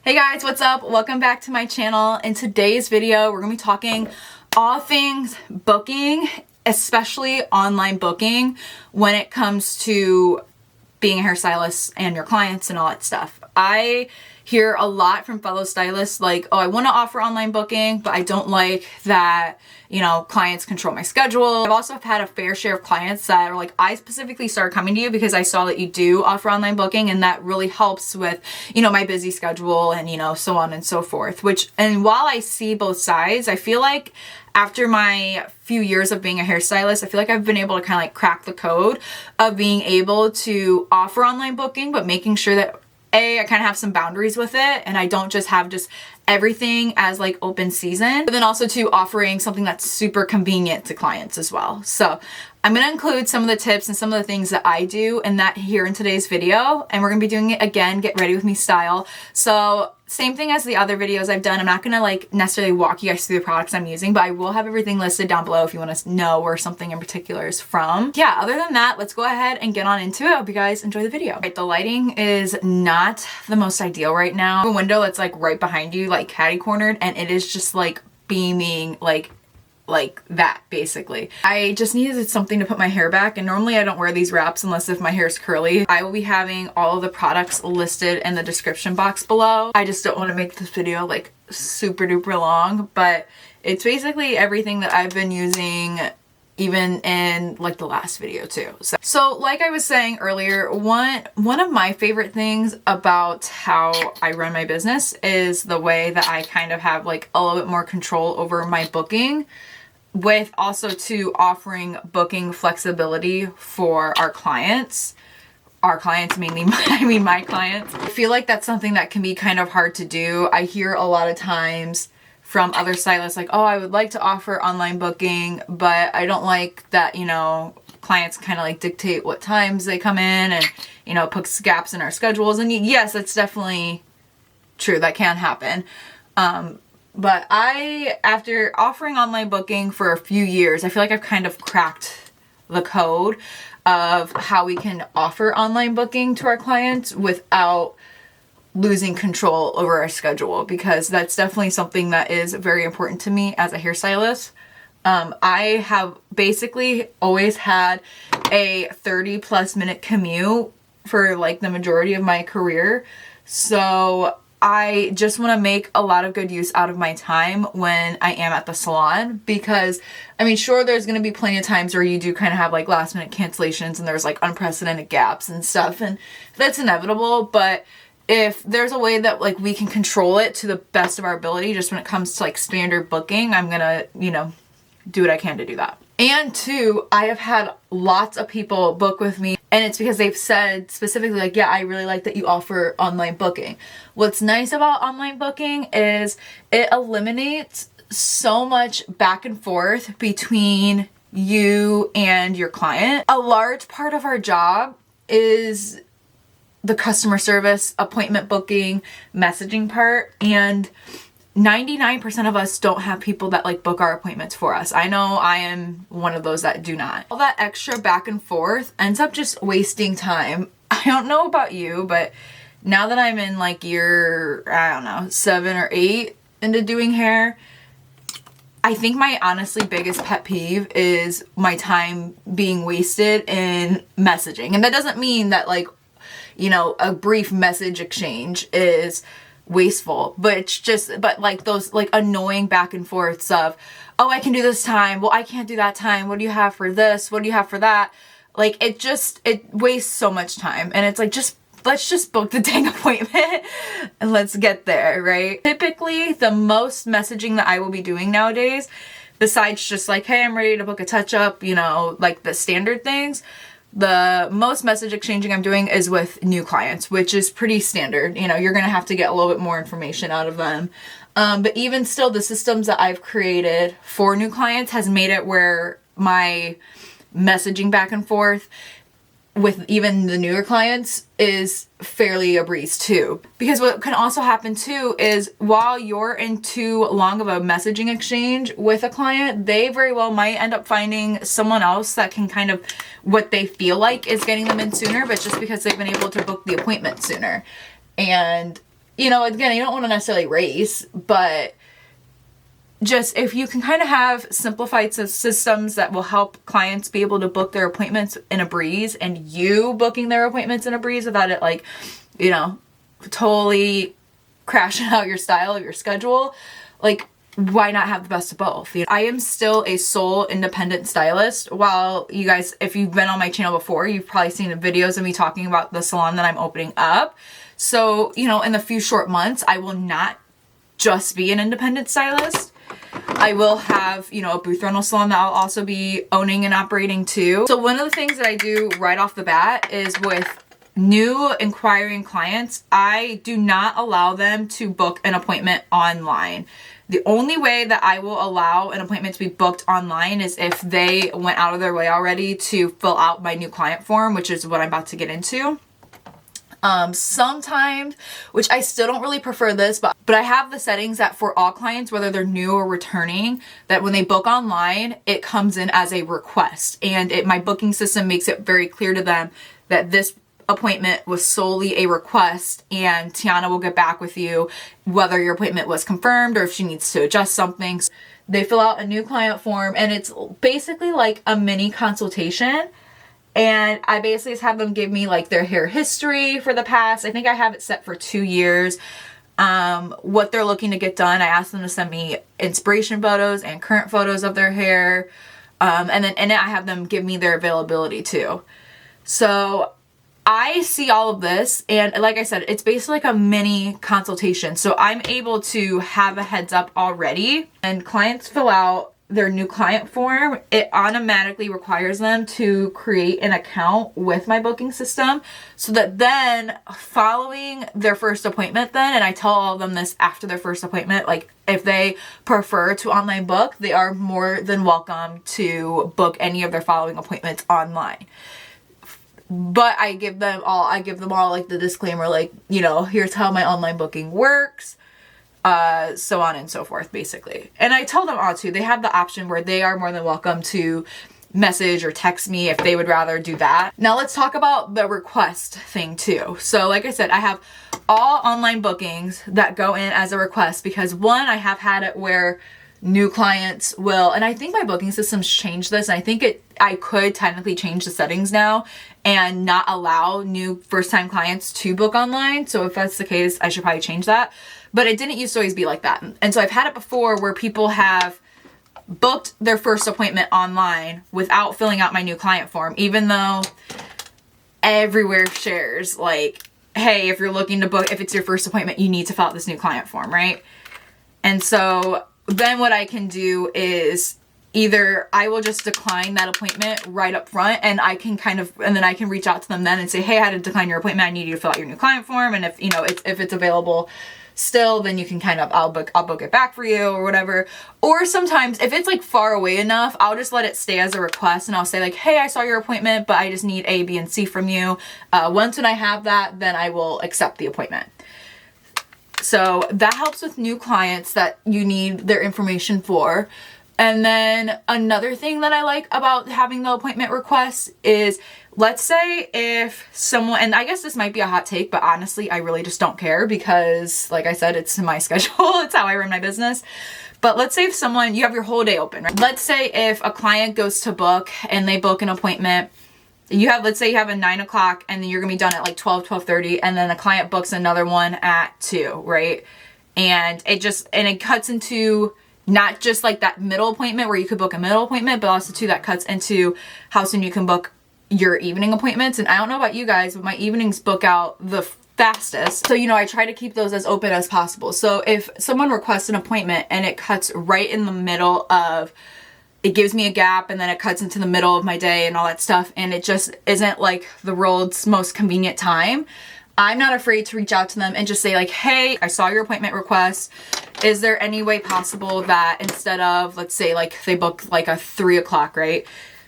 Hey guys, what's up? Welcome back to my channel. In today's video, we're gonna be talking all things booking, especially online booking when it comes to being a hairstylist and your clients and all that stuff. I hear a lot from fellow stylists like, oh, I want to offer online booking, but I don't like that, you know, clients control my schedule. I've also had a fair share of clients that are like, I specifically started coming to you because I saw that you do offer online booking and that really helps with, you know, my busy schedule and, you know, so on and so forth. And while I see both sides, I feel like after my few years of being a hairstylist, I feel like I've been able to kind of like crack the code of being able to offer online booking, but making sure that I kind of have some boundaries with it and I don't just have everything as like open season, but then also to offering something that's super convenient to clients as well. So I'm going to include some of the tips and some of the things that I do in that here in today's video, and we're going to be doing it again, get ready with me style. So same thing as the other videos I've done. I'm not going to like necessarily walk you guys through the products I'm using, but I will have everything listed down below if you want to know where something in particular is from. Yeah, other than that, let's go ahead and get on into it. I hope you guys enjoy the video. Right, the lighting is not the most ideal right now. The window that's like right behind you, like catty cornered, and it is just like beaming like that basically. I just needed something to put my hair back, and normally I don't wear these wraps unless if my hair is curly. I will be having all of the products listed in the description box below. I just don't want to make this video like super duper long, but it's basically everything that I've been using even in like the last video too. So like I was saying earlier, one of my favorite things about how I run my business is the way that I kind of have like a little bit more control over my booking, with also to offering booking flexibility for our clients. Our clients, mainly my clients. I feel like that's something that can be kind of hard to do. I hear a lot of times from other stylists like, oh, I would like to offer online booking, but I don't like that, you know, clients kind of like dictate what times they come in and, you know, puts gaps in our schedules. And yes, that's definitely true. That can happen. But after offering online booking for a few years, I feel like I've kind of cracked the code of how we can offer online booking to our clients without losing control over our schedule, because that's definitely something that is very important to me as a hairstylist. I have basically always had a 30+ minute commute for like the majority of my career. So I just want to make a lot of good use out of my time when I am at the salon, because I mean, sure, there's going to be plenty of times where you do kind of have like last minute cancellations and there's like unprecedented gaps and stuff, and that's inevitable. But if there's a way that like we can control it to the best of our ability, just when it comes to like standard booking, I'm gonna, you know, do what I can to do that. And two, I have had lots of people book with me, and it's because they've said specifically like, yeah, I really like that you offer online booking. What's nice about online booking is it eliminates so much back and forth between you and your client. A large part of our job is the customer service, appointment booking, messaging part, and 99% of us don't have people that like book our appointments for us. I know I am one of those that do not. All that extra back and forth ends up just wasting time. I don't know about you, but now that I'm in like year, I don't know, 7 or 8 into doing hair, I think my honestly biggest pet peeve is my time being wasted in messaging. And that doesn't mean that like, you know, a brief message exchange is wasteful, but it's just, but like those like annoying back and forths of, oh, I can do this time, well, I can't do that time, what do you have for this, what do you have for that, like it wastes so much time. And it's like, let's just book the dang appointment and let's get there, right? Typically the most messaging that I will be doing nowadays, besides just like, hey, I'm ready to book a touch up, you know, like the standard things, the most message exchanging I'm doing is with new clients, which is pretty standard. You know, you're going to have to get a little bit more information out of them. But even still, the systems that I've created for new clients has made it where my messaging back and forth with even the newer clients is fairly a breeze too. Because what can also happen too is while you're in too long of a messaging exchange with a client, they very well might end up finding someone else that can kind of what they feel like is getting them in sooner, but just because they've been able to book the appointment sooner. And you know, again, you don't want to necessarily race, but just if you can kind of have simplified systems that will help clients be able to book their appointments in a breeze, and you booking their appointments in a breeze without it, like, you know, totally crashing out your style, your schedule, like, why not have the best of both? You know, I am still a sole independent stylist. While you guys, if you've been on my channel before, you've probably seen the videos of me talking about the salon that I'm opening up. So, you know, in the few short months, I will not just be an independent stylist. I will have, you know, a booth rental salon that I'll also be owning and operating too. So one of the things that I do right off the bat is with new inquiring clients, I do not allow them to book an appointment online. The only way that I will allow an appointment to be booked online is if they went out of their way already to fill out my new client form, which is what I'm about to get into. Sometimes, which I still don't really prefer this, but I have the settings that for all clients, whether they're new or returning, that when they book online, it comes in as a request, and my booking system makes it very clear to them that this appointment was solely a request, and Tiana will get back with you whether your appointment was confirmed or if she needs to adjust something. So they fill out a new client form, and it's basically like a mini consultation. And I basically just have them give me like their hair history for the past, I think I have it set for 2 years, what they're looking to get done. I ask them to send me inspiration photos and current photos of their hair. And then in it, I have them give me their availability too. So I see all of this, and like I said, it's basically like a mini consultation. So I'm able to have a heads up already, and clients fill out their new client form. It automatically requires them to create an account with my booking system, so that then following their first appointment then, and I tell all of them this after their first appointment, like if they prefer to online book, they are more than welcome to book any of their following appointments online. But I give them all like the disclaimer, like, you know, here's how my online booking works, so on and so forth, basically. And I tell them all too, they have the option where they are more than welcome to message or text me if they would rather do that. Now let's talk about the request thing too. So like I said, I have all online bookings that go in as a request because, one, I have had it where new clients will, and I think my booking systems changed this, and I think I could technically change the settings now and not allow new first-time clients to book online. So if that's the case, I should probably change that. But it didn't used to always be like that. And so I've had it before where people have booked their first appointment online without filling out my new client form, even though everywhere shares like, hey, if you're looking to book, if it's your first appointment, you need to fill out this new client form, right? And so then what I can do is either I will just decline that appointment right up front, and I can and then I can reach out to them then and say, hey, I had to decline your appointment. I need you to fill out your new client form. And if, you know, if it's available still, then you can I'll book it back for you or whatever. Or sometimes if it's like far away enough, I'll just let it stay as a request, and I'll say like, hey, I saw your appointment, but I just need A, B, and C from you. Once when I have that, then I will accept the appointment. So that helps with new clients that you need their information for. And then another thing that I like about having the appointment requests is, let's say if someone, and I guess this might be a hot take, but honestly, I really just don't care because, like I said, it's my schedule. It's how I run my business. But let's say if you have your whole day open, right? Let's say if a client goes to book and they book an appointment, let's say you have a 9 o'clock and then you're gonna be done at like 12:30, and then the client books another one at 2, right? And it cuts into not just like that middle appointment where you could book a middle appointment, but also too that cuts into how soon you can book your evening appointments. And I don't know about you guys, but my evenings book out the fastest. So, you know, I try to keep those as open as possible. So if someone requests an appointment and it cuts right in the middle of, it gives me a gap and then it cuts into the middle of my day and all that stuff, and it just isn't like the world's most convenient time, I'm not afraid to reach out to them and just say like, hey, I saw your appointment request. Is there any way possible that instead of, let's say like they book like a 3 o'clock, right?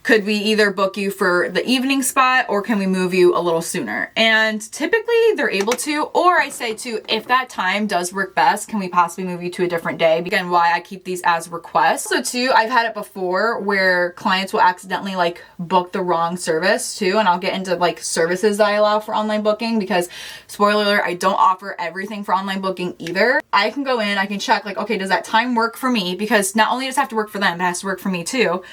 could we either book you for the evening spot or can we move you a little sooner? And typically they're able to, or I say too, if that time does work best, can we possibly move you to a different day? Again, why I keep these as requests. So too, I've had it before where clients will accidentally like book the wrong service too. And I'll get into like services that I allow for online booking because spoiler alert, I don't offer everything for online booking either. I can go in, I can check like, okay, does that time work for me? Because not only does it have to work for them, it has to work for me too.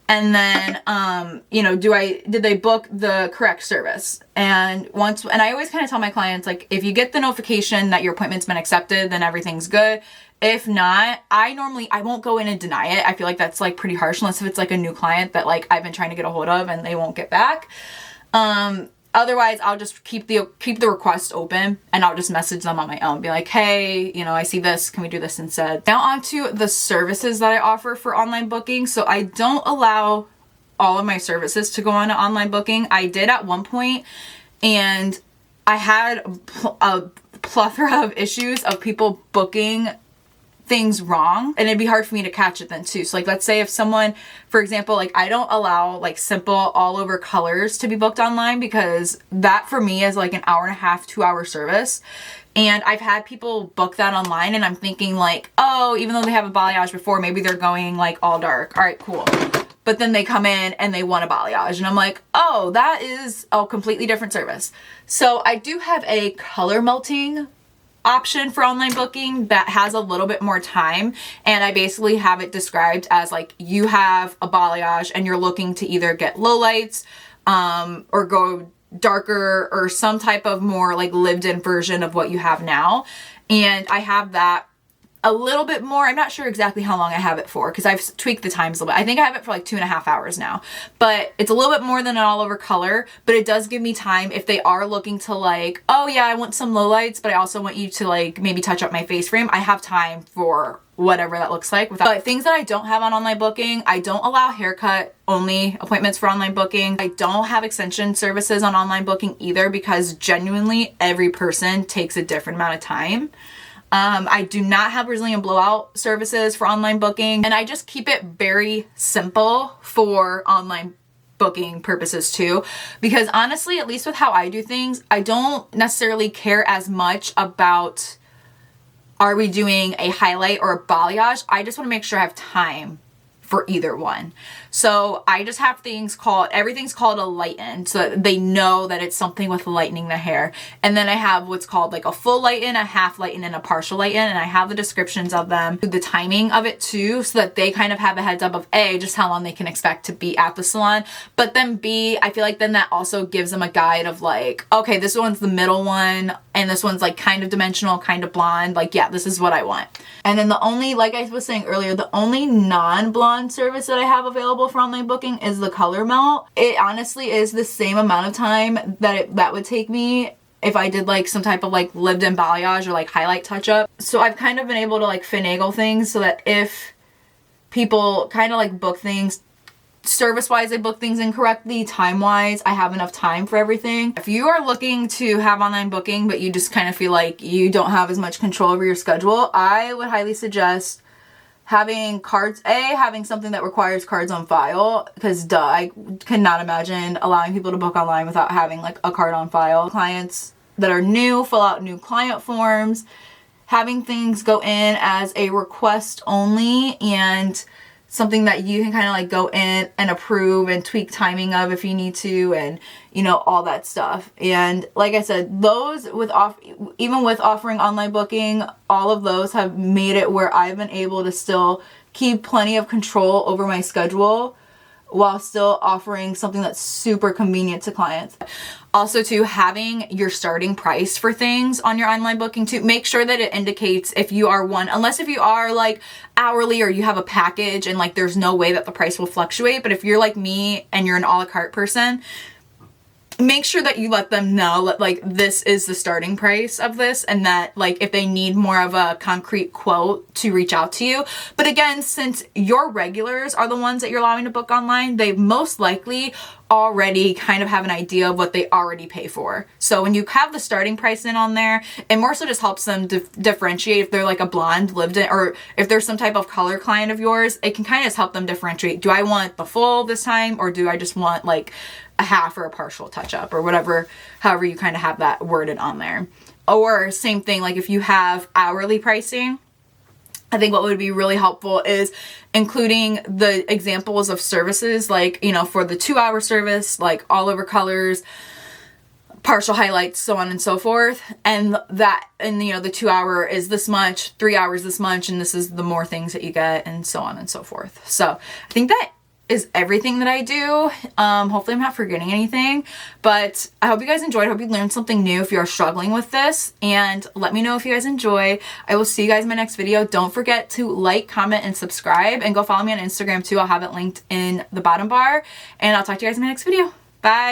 And then, you know, did they book the correct service? And I always kind of tell my clients, like, if you get the notification that your appointment's been accepted, then everything's good. If not, I won't go in and deny it. I feel like that's like pretty harsh unless if it's like a new client that like I've been trying to get a hold of and they won't get back. Otherwise, I'll just keep the request open and I'll just message them on my own. Be like, hey, you know, I see this. Can we do this instead? Now on to the services that I offer for online booking. So I don't allow all of my services to go on to online booking. I did at one point, and I had a plethora of issues of people booking things wrong, and it'd be hard for me to catch it then too. So like, let's say if someone, for example, like I don't allow like simple all over colors to be booked online because that for me is like an hour and a half, 2-hour service. And I've had people book that online and I'm thinking like, oh, even though they have a balayage before, maybe they're going like all dark. All right, cool. But then they come in and they want a balayage and I'm like, oh, that is a completely different service. So I do have a color melting option for online booking that has a little bit more time, and I basically have it described as like you have a balayage and you're looking to either get low lights or go darker or some type of more like lived in version of what you have now. And I have that a little bit more. I'm not sure exactly how long I have it for because I've tweaked the times a little bit. I think I have it for like 2.5 hours now, but it's a little bit more than an all over color, but it does give me time if they are looking to like, oh yeah, I want some low lights, but I also want you to like maybe touch up my face frame. I have time for whatever that looks like. But things that I don't have on online booking, I don't allow haircut only appointments for online booking. I don't have extension services on online booking either because genuinely every person takes a different amount of time. I do not have Brazilian blowout services for online booking, and I just keep it very simple for online booking purposes too, because honestly, at least with how I do things, I don't necessarily care as much about are we doing a highlight or a balayage. I just want to make sure I have time for either one. So I just have everything's called a lighten so that they know that it's something with lightening the hair. And then I have what's called like a full lighten, a half lighten, and a partial lighten. And I have the descriptions of them, the timing of it too, so that they kind of have a heads up of A, just how long they can expect to be at the salon. But then B, I feel like then that also gives them a guide of like, okay, this one's the middle one and this one's like kind of dimensional, kind of blonde. Like, yeah, this is what I want. And then the only, like I was saying earlier, the only non-blonde service that I have available for online booking is the color melt. It honestly is the same amount of time that would take me if I did like some type of like lived in balayage or like highlight touch up. So I've kind of been able to like finagle things so that if people kind of like book things service-wise, they book things incorrectly, time-wise, I have enough time for everything. If you are looking to have online booking but you just kind of feel like you don't have as much control over your schedule, I would highly suggest having something that requires cards on file, because I cannot imagine allowing people to book online without having like a card on file. Clients that are new fill out new client forms, having things go in as a request only and something that you can kind of like go in and approve and tweak timing of if you need to, and you know, all that stuff. And like I said, those even with offering online booking, all of those have made it where I've been able to still keep plenty of control over my schedule while still offering something that's super convenient to clients. Also too, having your starting price for things on your online booking too, make sure that it indicates if you are unless if you are like hourly or you have a package and like there's no way that the price will fluctuate. But if you're like me and you're an a la carte person, make sure that you let them know that like this is the starting price of this, and that like if they need more of a concrete quote to reach out to you. But again, since your regulars are the ones that you're allowing to book online, they most likely already kind of have an idea of what they already pay for. So when you have the starting price in on there, it more so just helps them differentiate if they're like a blonde lived in, or if there's some type of color client of yours, it can kind of just help them differentiate. Do I want the full this time, or do I just want like a half or a partial touch up, or whatever, however you kind of have that worded on there. Or same thing, like if you have hourly pricing, I think what would be really helpful is including the examples of services, like, you know, for the 2-hour service, like all over colors, partial highlights, so on and so forth. And that, and you know, the 2-hour is this much, 3 hours this much, and this is the more things that you get, and so on and so forth. So I think that is everything that I do. Hopefully I'm not forgetting anything, but I hope you guys enjoyed. I hope you learned something new if you're struggling with this, and let me know if you guys enjoy. I will see you guys in my next video. Don't forget to like, comment, and subscribe, and go follow me on Instagram too. I'll have it linked in the bottom bar, and I'll talk to you guys in my next video. Bye.